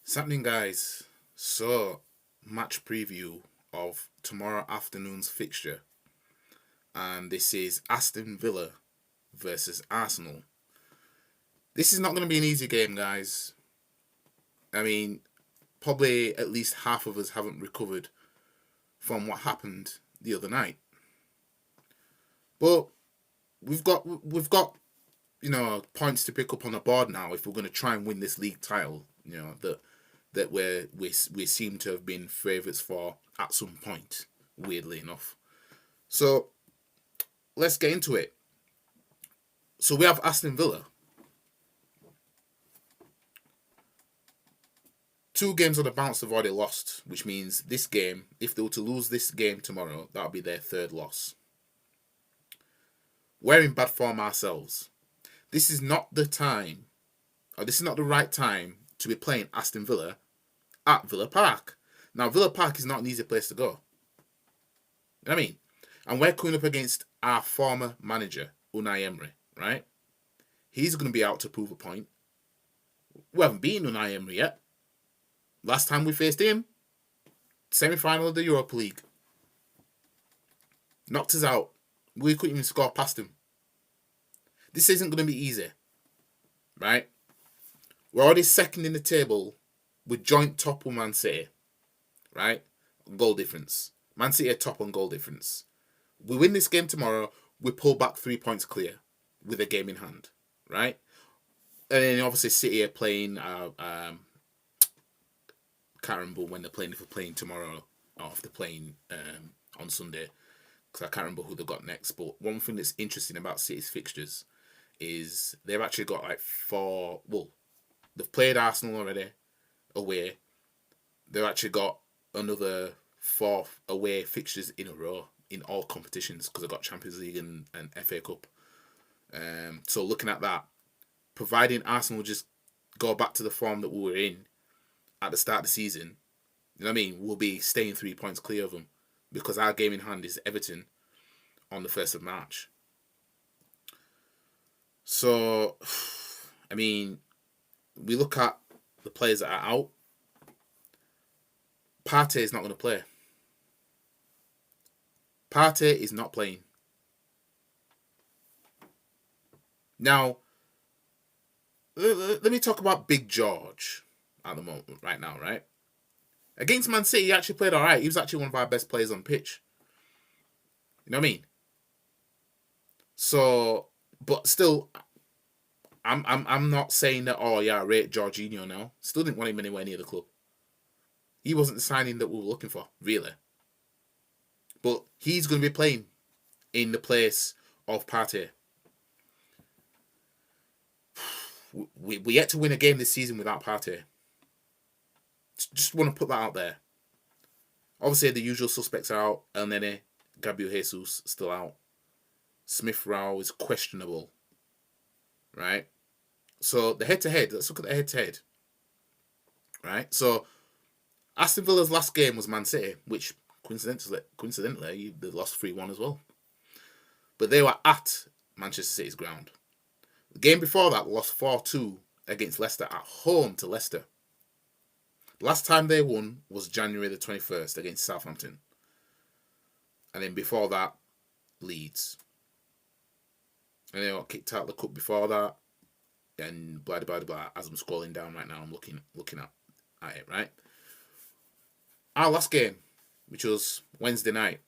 What's happening, guys? So, match preview of tomorrow afternoon's fixture, and this is Aston Villa versus Arsenal. This is not going to be an easy game, guys. I mean, probably at least half of us haven't recovered from what happened the other night, but we've got points to pick up on the board now if we're going to try and win this league title. That we seem to have been favourites for at some point, weirdly enough. So let's get into it. So we have Aston Villa. 2 games on the bounce they've already lost, which means this game, if they were to lose this game tomorrow, that'll be their 3rd loss. We're in bad form ourselves. This is not the time, or this is not the right time to be playing Aston Villa at Villa Park. Now, Villa Park is not an easy place to go. You know what I mean? And we're coming up against our former manager, Unai Emery, right? He's going to be out to prove a point. We haven't beaten Unai Emery yet. Last time we faced him, semi-final of the Europa League. Knocked us out. We couldn't even score past him. This isn't going to be easy, right? We're already second in the table with joint top with Man City, right? Goal difference. Man City are top on goal difference. We win this game tomorrow, we pull back 3 points clear with a game in hand, right? And then obviously City are playing, can't remember when they're playing, if they're playing tomorrow or if they're playing on Sunday, because I can't remember who they've got next. But one thing that's interesting about City's fixtures is they've actually got they've played Arsenal already away. They've actually got another 4 away fixtures in a row in all competitions because they've got Champions League and FA Cup. So looking at that, providing Arsenal just go back to the form that we were in at the start of the season, you know what I mean, we'll be staying 3 points clear of them because our game in hand is Everton on the 1st of March. So, I mean, we look at the players that are out. Partey is not going to play. Partey is not playing. Now, let me talk about Big George at the moment, right now, right? Against Man City, he actually played all right. He was actually one of our best players on pitch. You know what I mean? So, but still, I'm not saying that, oh yeah, I rate Jorginho now. Still didn't want him anywhere near the club. He wasn't the signing that we were looking for, really. But he's going to be playing in the place of Partey. We yet to win a game this season without Partey. Just want to put that out there. Obviously, the usual suspects are out. El Nene, Gabriel Jesus still out. Smith Rowe is questionable. Right? So the head-to-head, let's look at the head-to-head. Right? So Aston Villa's last game was Man City, which coincidentally they lost 3-1 as well. But they were at Manchester City's ground. The game before that lost 4-2 against Leicester at home to Leicester. Last time they won was January the 21st against Southampton. And then before that, Leeds. And they got kicked out of the cup before that. And blah, blah, blah, blah. As I'm scrolling down right now, I'm looking at it, right? Our last game, which was Wednesday night,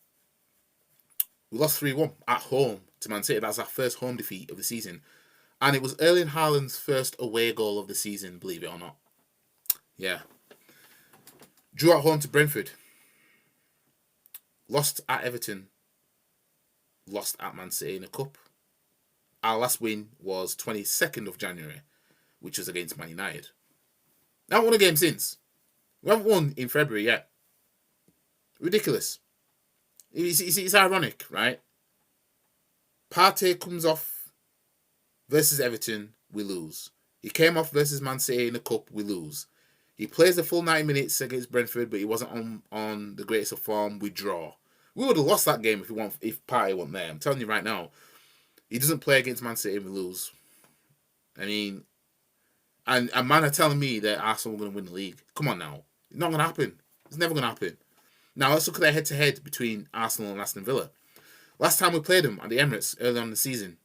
we lost 3-1 at home to Man City. That's our first home defeat of the season. And it was Erling Haaland's first away goal of the season, believe it or not. Yeah. Drew at home to Brentford. Lost at Everton. Lost at Man City in a cup. Our last win was 22nd of January, which was against Man United. I haven't won a game since. We haven't won in February yet. Ridiculous. It's ironic, right? Partey comes off versus Everton, we lose. He came off versus Man City in the cup, we lose. He plays the full 90 minutes against Brentford, but he wasn't on the greatest of form, we draw. We would have lost that game if Partey wasn't there. I'm telling you right now. He doesn't play against Man City and we lose. I mean, and man are telling me that Arsenal are going to win the league. Come on now. It's not going to happen. It's never going to happen. Now, let's look at their head-to-head between Arsenal and Aston Villa. Last time we played them at the Emirates early on in the season,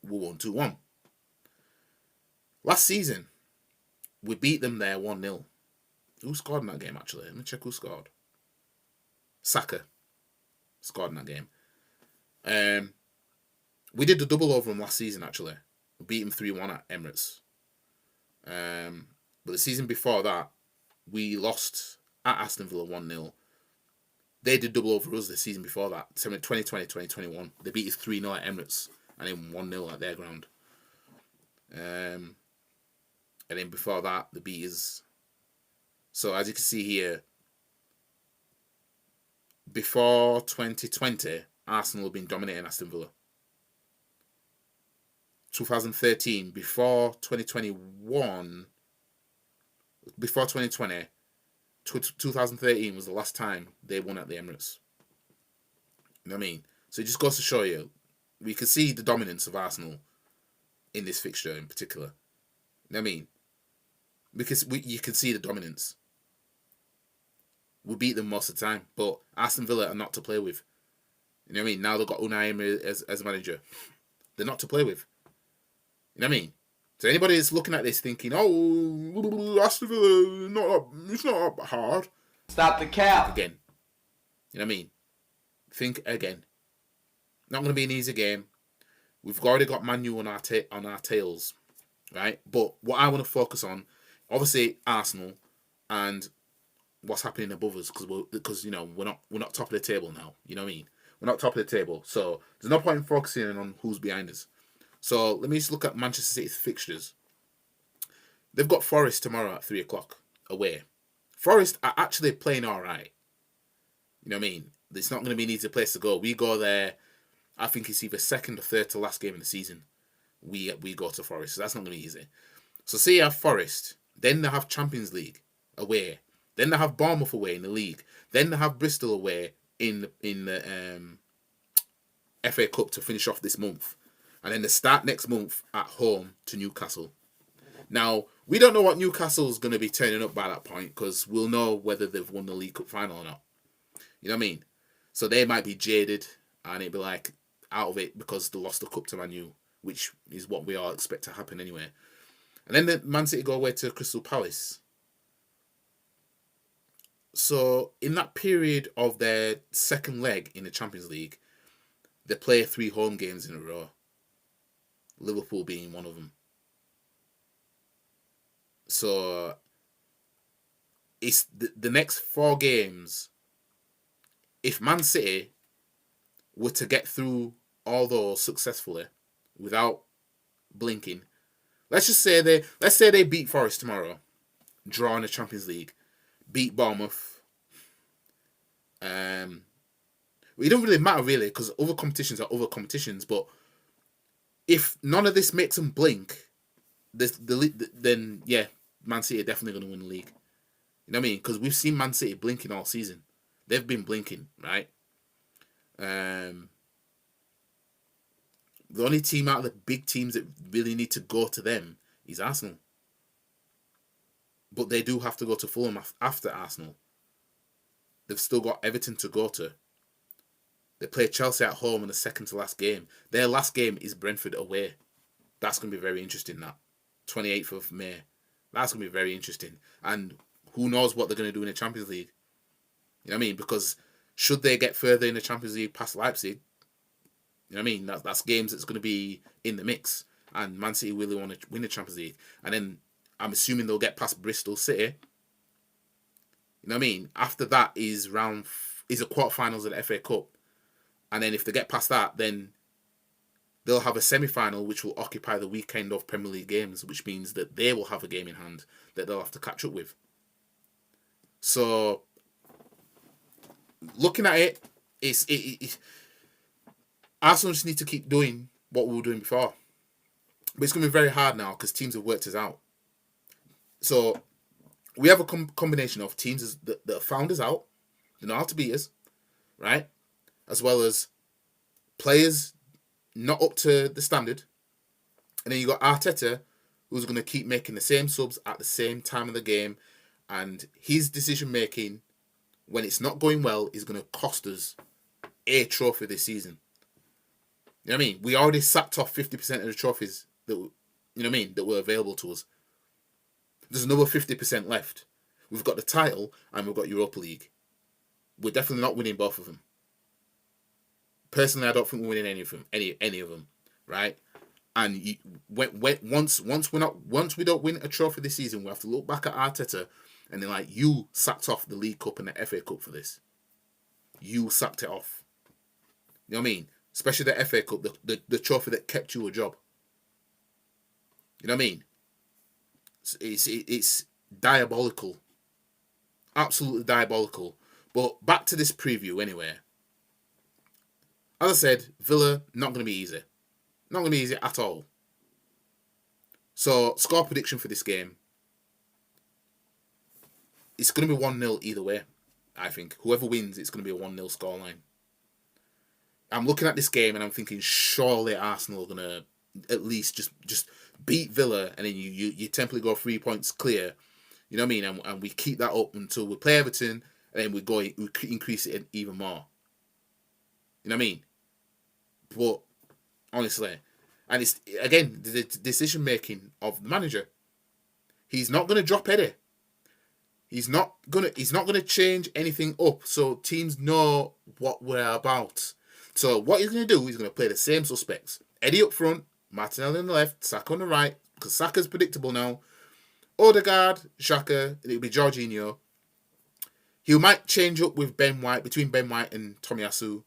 we won 2-1. Last season, we beat them there 1-0. Who scored in that game, actually? Let me check who scored. Saka scored in that game. We did the double over them last season, actually. We beat them 3-1 at Emirates. But the season before that, we lost at Aston Villa 1-0. They did double over us the season before that, 2020-2021. They beat us 3-0 at Emirates and then 1-0 at their ground. And then before that, the beat is... So as you can see here, before 2020, Arsenal have been dominating Aston Villa. 2013, before 2021, before 2020, 2013 was the last time they won at the Emirates. You know what I mean? So it just goes to show you, we can see the dominance of Arsenal in this fixture in particular. You know what I mean? Because you can see the dominance. We beat them most of the time, but Aston Villa are not to play with. You know what I mean? Now they've got Unai Emery as manager. They're not to play with. You know what I mean? So anybody that's looking at this thinking, oh, Aston Villa, it's not that hard. Stop the cap. Again. You know what I mean? Think again. Not going to be an easy game. We've already got Man U on our tails, right? But what I want to focus on, obviously Arsenal and what's happening above us, because you know we're not top of the table now. You know what I mean? We're not top of the table, so there's no point in focusing on who's behind us. So let me just look at Manchester City's fixtures. They've got Forest tomorrow at 3:00 away. Forest are actually playing all right. You know what I mean? It's not going to be an easy place to go. We go there, I think it's either second or third to last game of the season. We go to Forest, so that's not going to be easy. So say you have Forest, then they have Champions League away. Then they have Bournemouth away in the league. Then they have Bristol away in the FA Cup to finish off this month. And then they start next month at home to Newcastle. Now, we don't know what Newcastle's going to be turning up by that point, because we'll know whether they've won the League Cup final or not. You know what I mean? So they might be jaded and it'd be like out of it because they lost the cup to Man U, which is what we all expect to happen anyway. And then the Man City go away to Crystal Palace. So in that period of their second leg in the Champions League, they play 3 home games in a row. Liverpool being one of them. So it's the next 4 games. If Man City were to get through all those successfully without blinking, let's say they beat Forest tomorrow, draw in the Champions League, beat Bournemouth. It don't really matter really, because other competitions are other competitions. But if none of this makes them blink, then yeah, Man City are definitely going to win the league. You know what I mean? Because we've seen Man City blinking all season. They've been blinking, right? The only team out of the big teams that really need to go to them is Arsenal. But they do have to go to Fulham after Arsenal. They've still got Everton to go to. They play Chelsea at home in the second to last game. Their last game is Brentford away. That's going to be very interesting, that. 28th of May. That's going to be very interesting. And who knows what they're going to do in the Champions League. You know what I mean? Because should they get further in the Champions League past Leipzig, you know what I mean? That's games that's going to be in the mix. And Man City really want to win the Champions League. And then I'm assuming they'll get past Bristol City. You know what I mean? After that is a quarterfinals of the FA Cup. And then if they get past that, then they'll have a semi-final which will occupy the weekend of Premier League games, which means that they will have a game in hand that they'll have to catch up with. So, looking at it, Arsenal just need to keep doing what we were doing before. But it's going to be very hard now because teams have worked us out. So, we have a combination of teams that have found us out, they know how to beat us, right? As well as players not up to the standard, And then you got Arteta, who's going to keep making the same subs at the same time of the game, and his decision making when it's not going well is going to cost us a trophy this season. You know what I mean? We already sacked off 50% of the trophies that that were available to us. There's another 50% left. We've got the title and we've got Europa League. We're definitely not winning both of them. Personally, I don't think we're winning any of them. Any of them, right? And once we don't win a trophy this season, we have to look back at Arteta and they're like, you sacked off the League Cup and the FA Cup for this. You sacked it off. You know what I mean? Especially the FA Cup, the trophy that kept you a job. You know what I mean? It's diabolical. Absolutely diabolical. But back to this preview anyway. As I said, Villa, not going to be easy. Not going to be easy at all. So, score prediction for this game. It's going to be 1-0 either way, I think. Whoever wins, it's going to be a 1-0 scoreline. I'm looking at this game and I'm thinking, surely Arsenal are going to at least just beat Villa and then you temporarily go 3 points clear. You know what I mean? And we keep that up until we play Everton and then we increase it even more. You know what I mean? But honestly, and it's again the decision making of the manager. He's not going to drop Eddie. He's not gonna change anything up so teams know what we're about. So what he's gonna do, he's gonna play the same suspects. Eddie up front, Martinelli on the left, Saka on the right, because Saka's predictable now. Odegaard, Xhaka, it'll be Jorginho. He might change up with Ben White, between Ben White and Tomiyasu.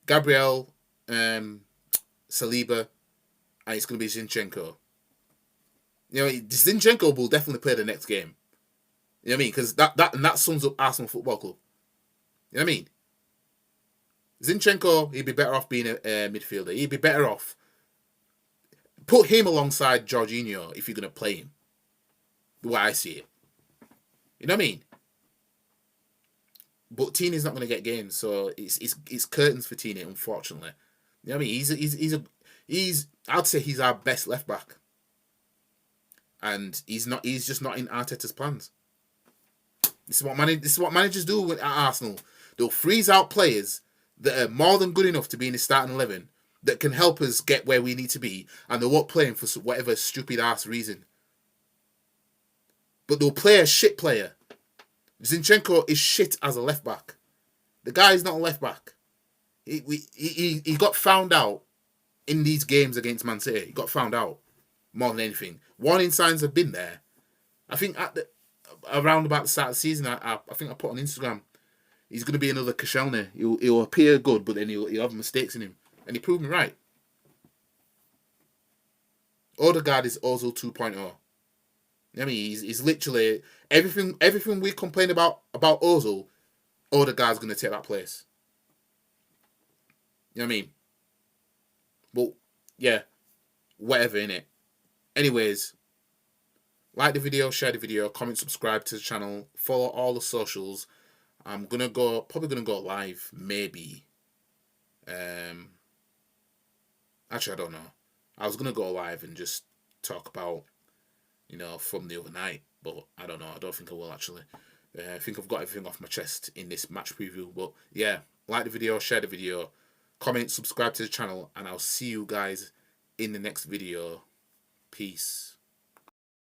Gabriel, Saliba, and it's going to be Zinchenko. You know, Zinchenko will definitely play the next game. You know what I mean? Because that sums up Arsenal Football Club. You know what I mean? Zinchenko, he'd be better off being a midfielder. He'd be better off. Put him alongside Jorginho if you're going to play him. The way I see it. You know what I mean? But Tini's not going to get games, so it's curtains for Tini, unfortunately. You know what I mean? He's I'd say he's our best left back, and he's just not in Arteta's plans. This is what managers do at Arsenal. They'll freeze out players that are more than good enough to be in the starting 11 that can help us get where we need to be, and they won't play him for whatever stupid ass reason. But they'll play a shit player. Zinchenko is shit as a left back. The guy is not a left back. He got found out in these games against Man City. He got found out more than anything. Warning signs have been there. I think around about the start of the season, I think I put on Instagram, he's going to be another Koscielny. He'll appear good, but then he'll have mistakes in him. And he proved me right. Odegaard is Ozil 2.0. I mean, he's literally everything we complain about Ozil, Odegaard's going to take that place. You know what I mean? But, yeah, whatever, innit? Anyways, like the video, share the video, comment, subscribe to the channel, follow all the socials. I'm probably gonna go live, maybe. Actually, I don't know. I was gonna go live and just talk about, from the other night, but I don't know. I don't think I will actually. I think I've got everything off my chest in this match preview. But yeah, like the video, share the video, comment, subscribe to the channel, and I'll see you guys in the next video. Peace.